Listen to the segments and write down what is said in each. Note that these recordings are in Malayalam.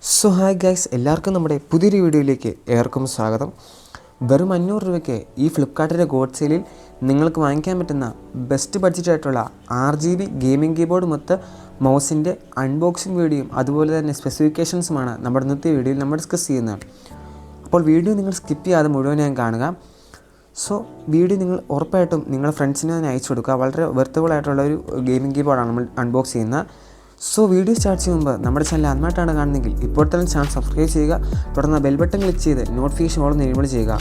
സോ ഹായ് ഗൈസ്, എല്ലാവർക്കും നമ്മുടെ പുതിയൊരു വീഡിയോയിലേക്ക് ഏവർക്കും സ്വാഗതം. വെറും 500 രൂപയ്ക്ക് ഈ ഫ്ലിപ്കാർട്ടിൻ്റെ ഗോഡ് സെയിലിൽ നിങ്ങൾക്ക് വാങ്ങിക്കാൻ പറ്റുന്ന ബെസ്റ്റ് ബഡ്ജറ്റായിട്ടുള്ള RGB ഗെയിമിംഗ് കീബോർഡ് മൊത്ത മൗസിൻ്റെ അൺബോക്സിംഗ് വീഡിയോയും അതുപോലെ തന്നെ സ്പെസിഫിക്കേഷൻസുമാണ് നമ്മുടെ ഇന്നത്തെ വീഡിയോയിൽ നമ്മൾ ഡിസ്കസ് ചെയ്യുന്നത്. അപ്പോൾ വീഡിയോ നിങ്ങൾ സ്കിപ്പ് ചെയ്യാതെ മുഴുവനായും കാണുക. സോ വീഡിയോ നിങ്ങൾ ഉറപ്പായിട്ടും നിങ്ങളുടെ ഫ്രണ്ട്സിന് തന്നെ അയച്ചു കൊടുക്കുക. വളരെ വെർത്തബിൾ ആയിട്ടുള്ള ഒരു ഗെയിമിംഗ് കീബോർഡാണ് നമ്മൾ അൺബോക്സ് ചെയ്യുന്നത്. സോ വീഡിയോ സ്റ്റാർട്ട് ചെയ്യുമ്പോൾ നമ്മുടെ ചാനൽ ആദ്യമായിട്ടാണ് കാണുന്നതെങ്കിൽ ഇപ്പോൾ തന്നെ ചാനൽ സബ്സ്ക്രൈബ് ചെയ്യുക. തുടർന്ന് ബെൽ ബട്ടൺ ക്ലിക്ക് ചെയ്ത് നോട്ടിഫിക്കേഷൻ ഓൾ എനേബിൾ ചെയ്യുക.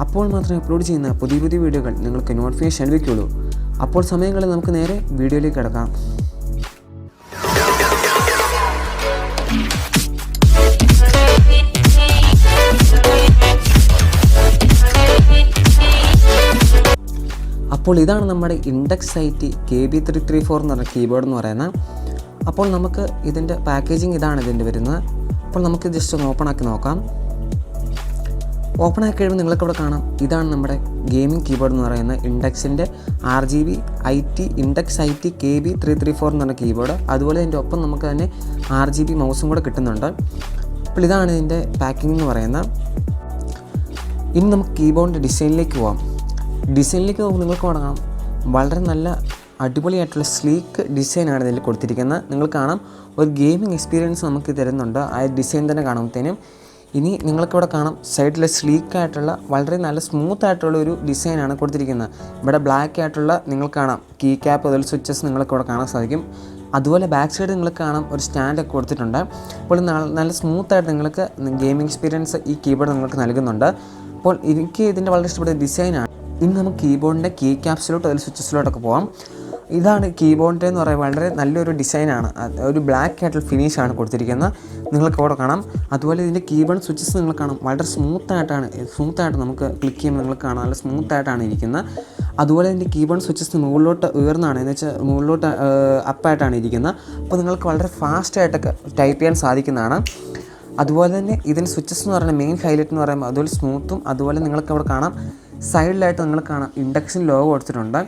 അപ്പോൾ മാത്രമേ അപ്ലോഡ് ചെയ്യുന്ന പുതിയ പുതിയ വീഡിയോകൾ നിങ്ങൾക്ക് നോട്ടിഫിക്കേഷൻ ലഭിക്കുകയുള്ളൂ. അപ്പോൾ സമയങ്ങളിൽ നമുക്ക് നേരെ വീഡിയോയിലേക്ക് കിടക്കാം. അപ്പോൾ ഇതാണ് നമ്മുടെ ഇൻഡെക്സ് IT KB334 എന്ന് പറഞ്ഞ കീബോർഡ് എന്ന് പറയുന്നത്. അപ്പോൾ നമുക്ക് ഇതിൻ്റെ പാക്കേജിങ് ഇതാണ് ഇതിൻ്റെ വരുന്നത്. അപ്പോൾ നമുക്ക് ജസ്റ്റ് ഒന്ന് ഓപ്പൺ ആക്കി നോക്കാം. ഓപ്പൺ ആക്കി കഴിയുമ്പോൾ നിങ്ങൾക്കിവിടെ കാണാം, ഇതാണ് നമ്മുടെ ഗെയിമിംഗ് കീബോർഡ് എന്ന് പറയുന്നത്. ഇൻഡെക്സിൻ്റെ RGB IT index IT KB334 എന്ന് പറഞ്ഞ കീബോർഡ്. അതുപോലെ ഇതിൻ്റെ ഒപ്പം നമുക്ക് തന്നെ RGB മൗസും കൂടെ കിട്ടുന്നുണ്ട്. അപ്പോൾ ഇതാണ് ഇതിൻ്റെ പാക്കിംഗ് എന്ന് പറയുന്നത്. ഇനി നമുക്ക് കീബോർഡിൻ്റെ ഡിസൈനിലേക്ക് പോകാം. ഡിസൈനിലേക്ക് പോകുമ്പോൾ നിങ്ങൾക്ക് കാണാം, വളരെ നല്ല അടിപൊളിയായിട്ടുള്ള സ്ലീക്ക് ഡിസൈനാണ് ഇതിൽ കൊടുത്തിരിക്കുന്നത്. നിങ്ങൾ കാണാം, ഒരു ഗെയിമിംഗ് എക്സ്പീരിയൻസ് നമുക്ക് തരുന്നുണ്ട് ആ ഡിസൈൻ തന്നെ കാണുമ്പോഴത്തേനും. ഇനി നിങ്ങൾക്കിവിടെ കാണാം, സൈഡിൽ സ്ലീക്കായിട്ടുള്ള വളരെ നല്ല സ്മൂത്ത് ആയിട്ടുള്ള ഒരു ഡിസൈനാണ് കൊടുത്തിരിക്കുന്നത്. ഇവിടെ ബ്ലാക്ക് ആയിട്ടുള്ള നിങ്ങൾക്ക് കാണാം കീ ക്യാപ്പ് അതിൽ സ്വിച്ചസ് നിങ്ങൾക്കിവിടെ കാണാൻ സാധിക്കും. അതുപോലെ ബാക്ക് സൈഡ് നിങ്ങൾക്ക് കാണാം ഒരു സ്റ്റാൻഡൊക്കെ കൊടുത്തിട്ടുണ്ട്. അപ്പോൾ നല്ല സ്മൂത്തായിട്ട് നിങ്ങൾക്ക് ഗെയിമിംഗ് എക്സ്പീരിയൻസ് ഈ കീബോർഡ് നിങ്ങൾക്ക് നൽകുന്നുണ്ട്. അപ്പോൾ എനിക്ക് ഇതിൻ്റെ വളരെ ഇഷ്ടപ്പെട്ട ഡിസൈനാണ്. ഇനി നമുക്ക് കീബോർഡിൻ്റെ കീ ക്യാപ്സിലോട്ട് അതിൽ സ്വിച്ചസിലോട്ടൊക്കെ പോകാം. ഇതാണ് കീബോർഡിൻ്റെ എന്ന് പറയുന്നത്. വളരെ നല്ലൊരു ഡിസൈനാണ്. ഒരു ബ്ലാക്ക് ആയിട്ടുള്ള ഫിനിഷാണ് കൊടുത്തിരിക്കുന്നത്. നിങ്ങൾക്ക് ഇവിടെ കാണാം. അതുപോലെ ഇതിൻ്റെ കീബോർഡ് സ്വിച്ചസ് നിങ്ങൾ കാണാം, വളരെ സ്മൂത്തായിട്ട് നമുക്ക് ക്ലിക്ക് ചെയ്യുമ്പോൾ നിങ്ങൾക്ക് കാണാം, നല്ല സ്മൂത്തായിട്ടാണ് ഇരിക്കുന്നത്. അതുപോലെ ഇതിൻ്റെ കീബോർഡ് സ്വിച്ചസ് മുകളിലോട്ട് ഉയർന്നാണ്, എന്ന് വെച്ചാൽ മുകളിലോട്ട് അപ്പായിട്ടാണ് ഇരിക്കുന്നത്. അപ്പോൾ നിങ്ങൾക്ക് വളരെ ഫാസ്റ്റായിട്ടൊക്കെ ടൈപ്പ് ചെയ്യാൻ സാധിക്കുന്നതാണ്. അതുപോലെ തന്നെ ഇതിൻ്റെ സ്വിച്ചസ് എന്ന് പറയുന്നത് മെയിൻ ഹൈലൈറ്റ് എന്ന് പറയുമ്പോൾ അതുപോലെ സ്മൂത്തും. അതുപോലെ നിങ്ങൾക്ക് അവിടെ കാണാം, സൈഡിലായിട്ട് നിങ്ങൾക്ക് കാണാം ഇൻഡക്ഷൻ ലോഗോ കൊടുത്തിട്ടുണ്ട്.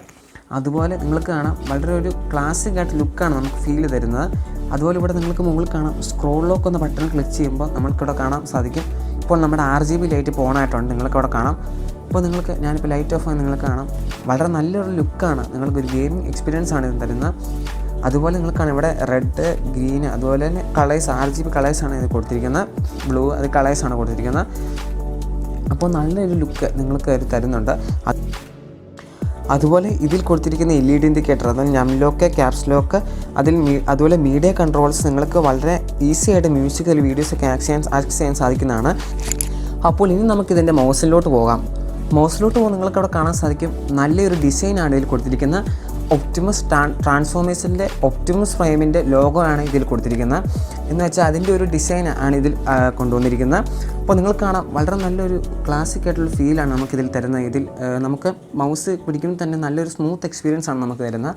അതുപോലെ നിങ്ങൾക്ക് കാണാം, വളരെ ഒരു ക്ലാസിക് ആയിട്ട് ലുക്കാണ് നമുക്ക് ഫീൽ തരുന്നത്. അതുപോലെ ഇവിടെ നിങ്ങൾക്ക് മുകളിൽ കാണാം, സ്ക്രോൾ ലോക്ക് എന്ന ബട്ടൺ ക്ലിക്ക് ചെയ്യുമ്പോൾ നമുക്കിവിടെ കാണാൻ സാധിക്കും. ഇപ്പോൾ നമ്മുടെ RGB ലൈറ്റ് ഇപ്പോൾ ഓൺ ആയിട്ടുണ്ട്, നിങ്ങൾക്കവിടെ കാണാം. ഇപ്പോൾ ഞാനിപ്പോൾ ലൈറ്റ് ഓഫ് ആയി നിങ്ങൾക്ക് കാണാം, വളരെ നല്ലൊരു ലുക്കാണ്, നിങ്ങൾക്കൊരു ഗെയിമിംഗ് എക്സ്പീരിയൻസ് ആണ് ഇത് തരുന്നത്. അതുപോലെ നിങ്ങൾക്കാണ് ഇവിടെ റെഡ്, ഗ്രീന്, അതുപോലെ തന്നെ കളേഴ്സ് RGB കളേഴ്സാണ് ഇത് കൊടുത്തിരിക്കുന്നത്. ബ്ലൂ അത് കളേഴ്സാണ് കൊടുത്തിരിക്കുന്നത്. അപ്പോൾ നല്ലൊരു ലുക്ക് നിങ്ങൾക്ക് ഇത് തരുന്നുണ്ട്. അതുപോലെ ഇതിൽ കൊടുത്തിരിക്കുന്ന LED ഇൻഡിക്കേറ്റർ, അതായത് നം ലോക്ക്, ക്യാപ്സ് ലോക്ക്, അതുപോലെ മീഡിയ കൺട്രോൾസ് നിങ്ങൾക്ക് വളരെ ഈസി ആയിട്ട് മ്യൂസിക്കൽ വീഡിയോസൊക്കെ ആക്സസ് ചെയ്യാൻ സാധിക്കുന്നതാണ്. അപ്പോൾ ഇനി നമുക്കിതിൻ്റെ മൗസിലോട്ട് പോകാം. മൗസിലോട്ട് പോകുമ്പോൾ നിങ്ങൾക്കവിടെ കാണാൻ സാധിക്കും, നല്ലൊരു ഡിസൈനാണ് ഇതിൽ കൊടുത്തിരിക്കുന്നത്. ഒപ്റ്റിമസ് ട്രാൻസ്ഫോമേഴ്സിൻ്റെ ഒപ്റ്റിമസ് പ്രൈമിൻ്റെ ലോഗോ ആണ് ഇതിൽ കൊടുത്തിരിക്കുന്നത്. എന്ന് വെച്ചാൽ അതിൻ്റെ ഒരു ഡിസൈൻ ആണ് ഇതിൽ കൊണ്ടുവന്നിരിക്കുന്നത്. അപ്പോൾ നിങ്ങൾ കാണാം, വളരെ നല്ലൊരു ക്ലാസിക് ആയിട്ടുള്ള ഫീലാണ് നമുക്കിതിൽ തരുന്നത്. ഇതിൽ നമുക്ക് മൗസ് പിടിക്കുമ്പോൾ തന്നെ നല്ലൊരു സ്മൂത്ത് എക്സ്പീരിയൻസ് ആണ് നമുക്ക് തരുന്നത്.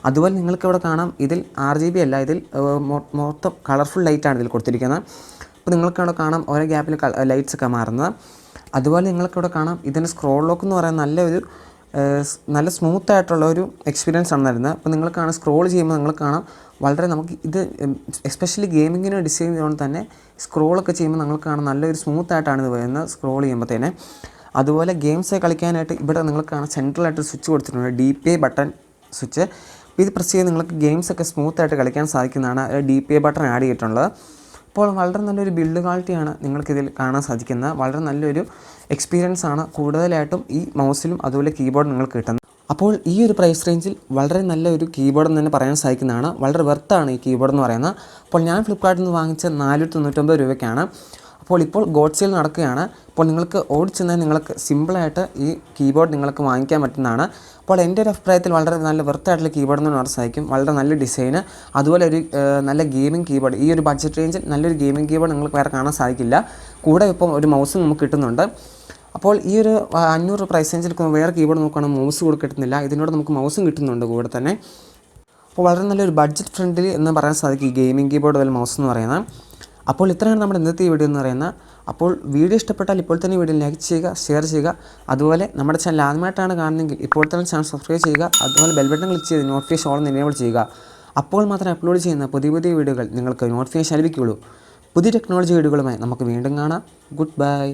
അതുപോലെ നിങ്ങൾക്കിവിടെ കാണാം, ഇതിൽ RGB അല്ല, ഇതിൽ മൊത്തം കളർഫുൾ ലൈറ്റാണ് ഇതിൽ കൊടുത്തിരിക്കുന്നത്. അപ്പോൾ നിങ്ങൾക്കവിടെ കാണാം ഓരോ ഗ്യാപ്പിൽ ലൈറ്റ്സൊക്കെ മാറുന്നത്. അതുപോലെ നിങ്ങൾക്കിവിടെ കാണാം, ഇതിൻ്റെ സ്ക്രോൾ ലോക്ക് എന്ന് പറയുന്നത് നല്ല സ്മൂത്തായിട്ടുള്ള ഒരു എക്സ്പീരിയൻസ് ആണ് തരുന്നത്. അപ്പോൾ നിങ്ങൾ കാണാം, സ്ക്രോൾ ചെയ്യുമ്പോൾ നിങ്ങൾ കാണാം, വളരെ നമുക്ക് ഇത് എസ്പെഷ്യലി ഗെയിമിങ്ങിന് ഡിസൈൻ ചെയ്തുകൊണ്ട് തന്നെ സ്ക്രോളൊക്കെ ചെയ്യുമ്പോൾ നിങ്ങൾക്ക് കാണാം നല്ലൊരു സ്മൂത്തായിട്ടാണ് ഇത് വരുന്നത് സ്ക്രോൾ ചെയ്യുമ്പോഴത്തേനെ. അതുപോലെ ഗെയിംസ് കളിക്കാനായിട്ട് ഇവിടെ നിങ്ങൾക്ക് കാണാം സെൻട്രലായിട്ട് സ്വിച്ച് കൊടുത്തിട്ടുണ്ട്, DPI ബട്ടൺ സ്വിച്ച്. അപ്പോൾ ഇത് പ്രസ് ചെയ്ത് നിങ്ങൾക്ക് ഗെയിംസൊക്കെ സ്മൂത്തായിട്ട് കളിക്കാൻ സാധിക്കുന്നതാണ്. DPI ബട്ടൺ ആഡ് ചെയ്തിട്ടുള്ളത്. അപ്പോൾ വളരെ നല്ലൊരു ബിൽഡ് ക്വാളിറ്റിയാണ് നിങ്ങൾക്കിതിൽ കാണാൻ സാധിക്കുന്നത്. വളരെ നല്ലൊരു എക്സ്പീരിയൻസ് ആണ് കൂടുതലായിട്ടും ഈ മൗസിലും അതുപോലെ കീബോർഡ് നിങ്ങൾക്ക് കിട്ടുന്നത്. അപ്പോൾ ഈ ഒരു പ്രൈസ് റേഞ്ചിൽ വളരെ നല്ലൊരു കീബോർഡ് എന്ന് തന്നെ പറയാൻ സാധിക്കുന്നതാണ്. വളരെ വെർത്താണ് ഈ കീബോർഡ് എന്ന് പറയുന്നത്. അപ്പോൾ ഞാൻ ഫ്ലിപ്കാർട്ടിൽ നിന്ന് വാങ്ങിച്ച 499 രൂപയ്ക്കാണ്. അപ്പോൾ ഇപ്പോൾ ഗോഡ് സെയിൽ നടക്കുകയാണ്. അപ്പോൾ നിങ്ങൾക്ക് ഓടിച്ചെന്നാൽ നിങ്ങൾക്ക് സിമ്പിളായിട്ട് ഈ കീബോർഡ് നിങ്ങൾക്ക് വാങ്ങിക്കാൻ പറ്റുന്നതാണ്. അപ്പോൾ എൻ്റെ ഒരു അഭിപ്രായത്തിൽ വളരെ നല്ല വെർത്തായിട്ടുള്ള കീബോർഡ് എന്ന് പറയാൻ സാധിക്കും. വളരെ നല്ല ഡിസൈന്, അതുപോലെ ഒരു നല്ല ഗെയിമിംഗ് കീബോർഡ്. ഈ ഒരു ബഡ്ജറ്റ് റേഞ്ചിൽ നല്ലൊരു ഗെയിമിംഗ് കീബോർഡ് നിങ്ങൾക്ക് വേറെ കാണാൻ സാധിക്കില്ല. കൂടെ ഇപ്പം ഒരു മൗസും നമുക്ക് കിട്ടുന്നുണ്ട്. അപ്പോൾ ഈ ഒരു 500 പ്രൈസ് റേഞ്ചിൽ വേറെ കീബോർഡ് നോക്കുകയാണെങ്കിൽ മൗസ് കൂടെ കിട്ടുന്നില്ല. ഇതിനോട് നമുക്ക് മൗസും കിട്ടുന്നുണ്ട് കൂടെ തന്നെ. അപ്പോൾ വളരെ നല്ലൊരു ബഡ്ജറ്റ് ഫ്രണ്ട്ലി എന്ന് പറയാൻ സാധിക്കും ഈ ഗെയിമിംഗ് കീബോർഡ് അല്ലെങ്കിൽ മൗസ് എന്ന് പറയുന്നത്. അപ്പോൾ ഇത്രയാണ് നമ്മുടെ ഇന്നത്തെ ഈ വീഡിയോ എന്ന് പറയുന്നത്. അപ്പോൾ വീഡിയോ ഇഷ്ടപ്പെട്ടാൽ ഇപ്പോൾ തന്നെ വീഡിയോ ലൈക്ക് ചെയ്യുക, ഷെയർ ചെയ്യുക. അതുപോലെ നമ്മുടെ ചാനൽ ആദ്യമായിട്ടാണ് കാണുന്നതെങ്കിൽ ഇപ്പോൾ തന്നെ ചാനൽ സബ്സ്ക്രൈബ് ചെയ്യുക. അതുപോലെ ബെൽ ബട്ടൺ ക്ലിക്ക് ചെയ്ത് നോട്ടിഫിക്കേഷൻ ഓൾ എനേബിൾ ചെയ്യുക. അപ്പോൾ മാത്രമേ അപ്ലോഡ് ചെയ്യുന്ന പുതിയ പുതിയ വീഡിയോകൾ നിങ്ങൾക്ക് നോട്ടിഫിക്കേഷൻ ലഭിക്കുകയുള്ളൂ. പുതിയ ടെക്നോളജി വീഡിയോകളുമായി നമുക്ക് വീണ്ടും കാണാം. Good bye.